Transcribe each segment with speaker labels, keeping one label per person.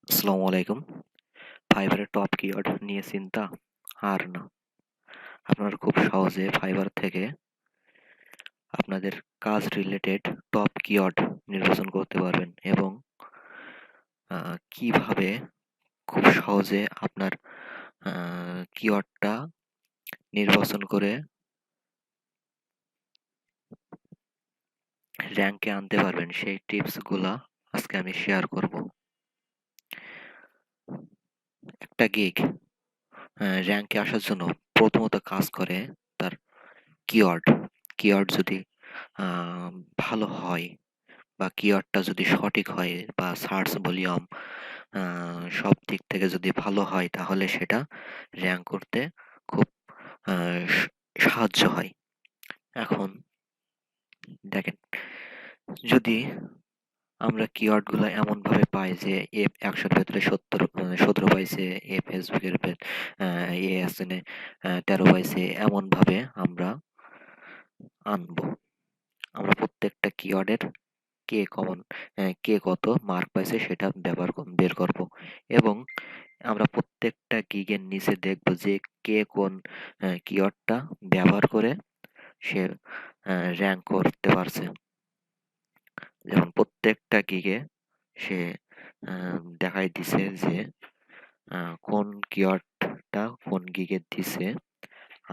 Speaker 1: আসসালামু আলাইকুম। ফাইবারের টপ কিওয়ার্ড নিয়ে চিন্তা? আর না। আপনারা খুব সহজে ফাইবার থেকে আপনাদের কাজ রিলেটেড টপ কিওয়ার্ড নির্বাচন করতে পারবেন এবং কিভাবে খুব সহজে আপনার কিওয়ার্ডটা নির্বাচন করে র‍্যাংকে আনতে পারবেন সেই টিপসগুলা আজকে আমি শেয়ার করব। একটা গিগ র‍্যাংকে আসার জন্য প্রথমত কাজ করে তার কিওয়ার্ড। কিওয়ার্ড যদি আ ভালো হয় বা কিওয়ার্ডটা যদি সঠিক হয় বা সার্চ ভলিউম আ সব দিক থেকে যদি ভালো হয় তাহলে সেটা র‍্যাংক করতে খুব আ সাহায্য হয়। এখন দেখেন, যদি আমরা কিওয়ার্ড গুলা এমনভাবে পাই যে এ ১০০ র ভেতরে ১৭ পাইছে, এ ফেসবুকের এ আছে ১৩ পাইছে, এমনভাবে আমরা আনবো। আমরা প্রত্যেকটা কিওয়ার্ডের কে কত মার্ক পাইছে সেটা বের করব এবং আমরা প্রত্যেকটা গিগের নিচে দেখব যে কে কোন কিওয়ার্ডটা ব্যবহার করে সে র‍্যাংক করতে পারছে। যেমন প্রত্যেকটা গিগে সে দেখাই দিছে যে কোন কিওয়ার্ডটা কোন গিগে দিছে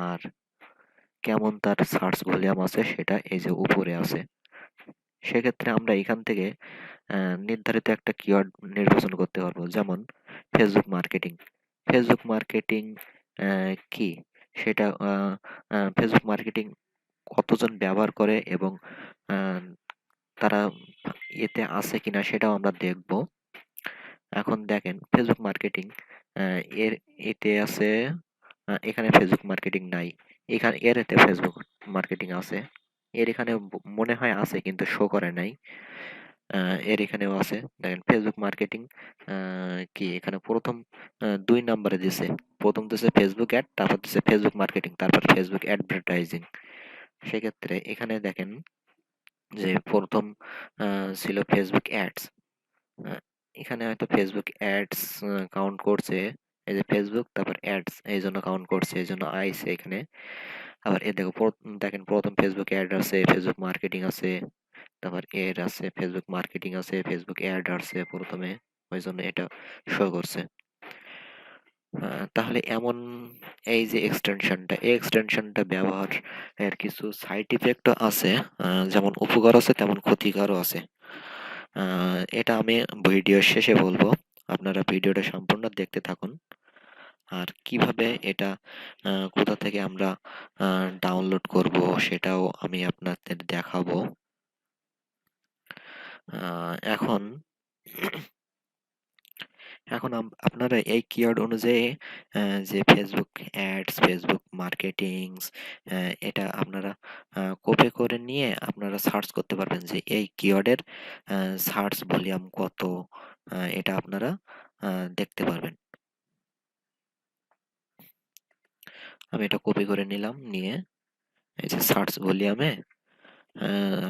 Speaker 1: আর কেমন তার সার্চ ভলিউম আছে সেটা এই যে উপরে আছে। সেক্ষেত্রে আমরা এখান থেকে নির্ধারিত একটা কিওয়ার্ড নির্বাচন করতে পারবো, যেমন ফেসবুক মার্কেটিং। ফেসবুক মার্কেটিং কি সেটা ফেসবুক মার্কেটিং কতজন ব্যবহার করে এবং আহ, তারা এতে আছে কিনা সেটাও আমরা দেখব। এখন দেখেন ফেসবুক মার্কেটিং এর এতে আছে, এখানে ফেসবুক মার্কেটিং নাই, এর এতে ফেসবুক মার্কেটিং আছে, এর এখানে মনে হয় আছে কিন্তু শো করে নাই। এর এখানেও আছে, দেখেন ফেসবুক মার্কেটিং কি এখানে প্রথম ২ নম্বরে দিছে। প্রথম দিছে ফেসবুক অ্যাড, তারপর দিছে ফেসবুক মার্কেটিং, তারপর ফেসবুক অ্যাডভার্টাইজিং। সেক্ষেত্রে এখানে দেখেন যে প্রথম ছিল ফেসবুক অ্যাডস। আ এখানে হয়তো ফেসবুক অ্যাডস কাউন্ট করছে। এই যে ফেসবুক তারপর অ্যাডস এইজন্য কাউন্ট করছে, এইজন্য আইছে এখানে। আবার দেখো দেখেন প্রথম ফেসবুক অ্যাড আছে, ফেসবুক মার্কেটিং আছে, তারপর এর আছে, ফেসবুক মার্কেটিং আছে, ফেসবুক অ্যাড আছে প্রথমে, ওইজন্য এটা শো করছে। তাহলে এমন এই যে এক্সটেনশনটা, এই এক্সটেনশনটা ব্যবহার এর কিছু সাইড ইফেক্টও আছে। যেমন উপকার আছে তেমন ক্ষতিকারও আছে। এটা আমি ভিডিওর শেষে বলবো। আপনারা ভিডিওটা সম্পূর্ণ দেখতে থাকুন। আর কিভাবে এটা কোথা থেকে আমরা ডাউনলোড করব সেটাও আমি আপনাদের দেখাবো। এখন এখন আপনারা এই কিওয়ার্ড অনুযায়ী যে ফেসবুক অ্যাডস, ফেসবুক মার্কেটিংস এটা আপনারা কপি করে নিয়ে আপনারা সার্চ করতে পারবেন যে এই কিওয়ার্ডের সার্চ ভলিউম কত, এটা আপনারা দেখতে পারবেন। আমি এটা কপি করে নিলাম, নিয়ে এই যে সার্চ ভলিউমে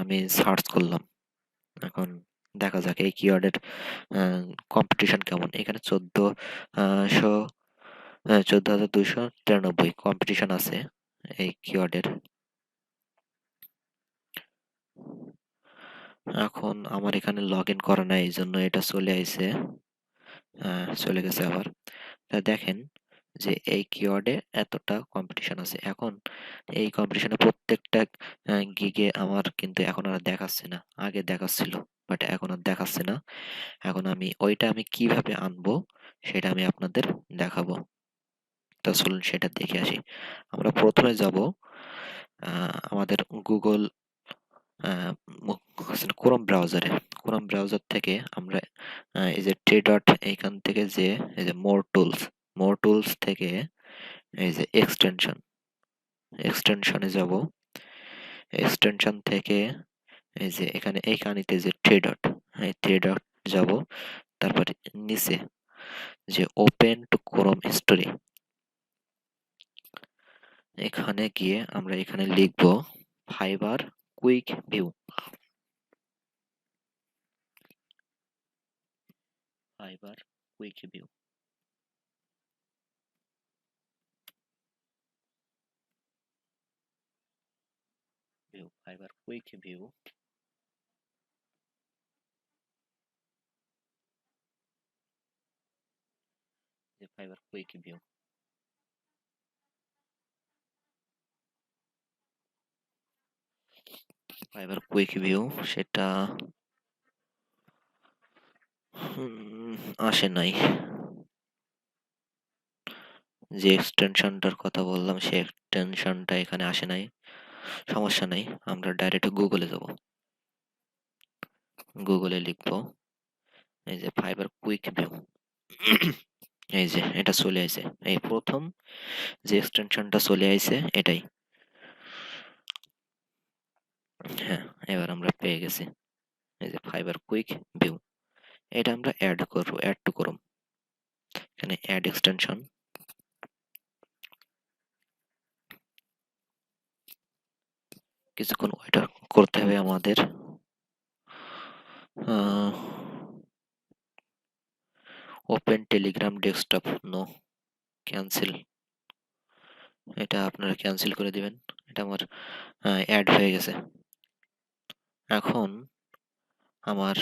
Speaker 1: আমি সার্চ করলাম। এখন দেখা যাক এই কিওয়ার্ডের কম্পিটিশন কেমন। এখানে 14,293 কম্পিটিশন আছে এই কিওয়ার্ডের। এখন আমার এখানে লগ ইন করা নাই, এই জন্য এটা চলে আইছে, চলে গেছে আবার। তা দেখেন যে এই কিওয়ার্ডে এতটা কম্পিটিশন আছে। এখন এই কম্পিটিশনে প্রত্যেকটা গিগে আমার কিন্তু এখন আর দেখাচ্ছে না, আগে দেখাচ্ছিল বাট এখন আর দেখাচ্ছে না। এখন ওইটা আমি কিভাবে আনবো সেটা আমি আপনাদের দেখাবো। তা চলুন সেটা দেখে আসি। আমরা প্রথমে যাব আমাদের গুগল ক্রোম ব্রাউজারে। ক্রোম ব্রাউজার থেকে আমরা এই যে থ্রি ডট, এইখান থেকে যে এই যে মোর টুলস থেকে এই যে এক্সটেনশনে যাব। এক্সটেনশন থেকে এই যে এইখানেতে যে থ্রি ডট, এই থ্রি ডট যাব। তারপর নিচে যে ওপেন টু ক্রোম স্টোরি, এখানে গিয়ে আমরা এখানে লিখব fibre quick view. Fibre quick view, fibre quick view, fibre quick view, fibre quick view সেটা আসে নাই। যে এক্সটেনশনটার কথা বললাম সেই এক্সটেনশনটা এখানে আসে নাই, সমস্যা নাই। আমরা ডাইরেক্ট গুগলে যাব, গুগলে লিখবো এই যে ফাইবার কুইক ভিউ, এই যে এটা চলে আসে, এই প্রথম যে এক্সটেনশনটা চলে আসে এটাই। হ্যাঁ, এবার আমরা পেয়ে গেছি এই যে ফাইবার কুইক ভিউ। এটা আমরা অ্যাড করব, অ্যাড টু করব, এখানে অ্যাড এক্সটেনশন, কিছুক্ষণ ওয়েট করতে হবে আমাদের। Open Telegram desktop, no, cancel, এটা আপনারা ক্যান্সেল করে দিবেন। এটা আমার অ্যাড হয়ে গেছে। এখন আমার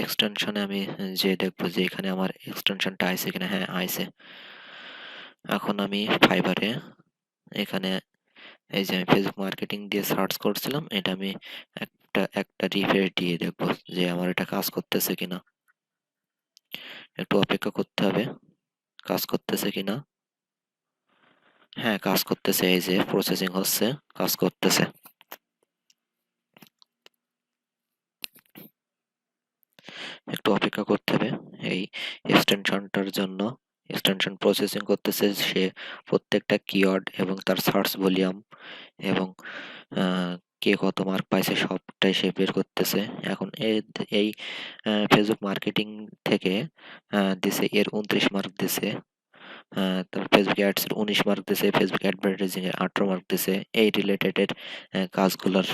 Speaker 1: এক্সটেনশনে আমি যে দেখবো যে এখানে আমার এক্সটেনশনটা আইছে কিনা। হ্যাঁ, আইছে। এখন আমি ফাইবারে এখানে এই যে আমি ফেসবুক মার্কেটিং দিয়ে সার্চ করছিলাম, এটা আমি একটা রিফ্রেশ দিয়ে দেখবো যে আমার এটা কাজ করতেছে কিনা। একটু অপেক্ষা করতে হবে কাজ করতেছে কিনা। হ্যাঁ, কাজ করতেছে, এই যে প্রসেসিং হচ্ছে, কাজ করতেছে। একটু অপেক্ষা করতে হবে এই এক্সটেনশনটার জন্য। এক্সটেনশন প্রসেসিং করতেছে, সে প্রত্যেকটা কিওয়ার্ড এবং তার সার্চ ভলিউম এবং কে কত মার্ক পাইছে সবটাই সে বের করতেছে। এখন এই ফেসবুক মার্কেটিং থেকে দিছে এর 29 মার্ক দিছে, তারপর ফেসবুক অ্যাডস এর 19 মার্ক দিছে, ফেসবুক অ্যাডভার্টাইজিং এর 18 মার্ক দিছে। এই রিলেটেড কাজগুলোর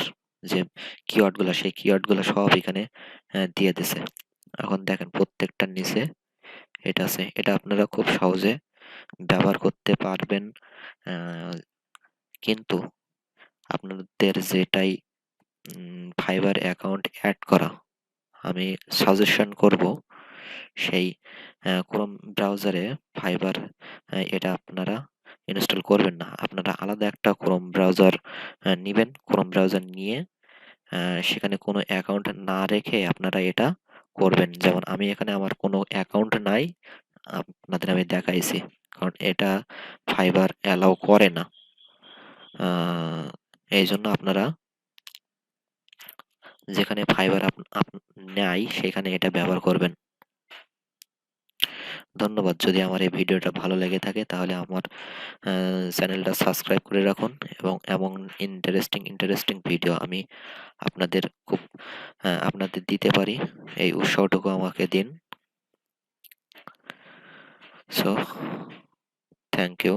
Speaker 1: যে কিওয়ার্ড গুলা, সেই কিওয়ার্ড গুলা সব এখানে দিয়ে দিছে। এখন দেখেন প্রত্যেকটার নিচে এটা আছে, এটা আপনারা খুব সহজে ব্যবহার করতে পারবেন। কিন্তু আপনাদের যেটাই ফাইবার অ্যাকাউন্ট অ্যাড করা, আমি সাজেশন করব সেই ক্রোম ব্রাউজারে ফাইবার এটা আপনারা ইনস্টল করবেন না। আপনারা আলাদা একটা ক্রোম ব্রাউজার নিবেন। ক্রোম ব্রাউজার নিয়ে সেখানে কোনো অ্যাকাউন্ট না রেখে আপনারা এটা করবেন। যেমন আমি এখানে আমার কোনো অ্যাকাউন্ট নাই, আপনাদের আমি দেখাইছি, কারণ এটা ফাইবার অ্যালাউ করে না। এই জন্য আপনারা যেখানে ফাইবার নাই সেখানে এটা ব্যবহার করবেন। ধন্যবাদ। যদি আমার এই ভিডিওটা ভালো লেগে থাকে তাহলে আমার চ্যানেলটা সাবস্ক্রাইব করে রাখুন, এবং এমন ইন্টারেস্টিং ভিডিও আমি আপনাদের খুব আপনাদের দিতে পারি, এই উৎসাহটুকু আমাকে দিন। So thank you.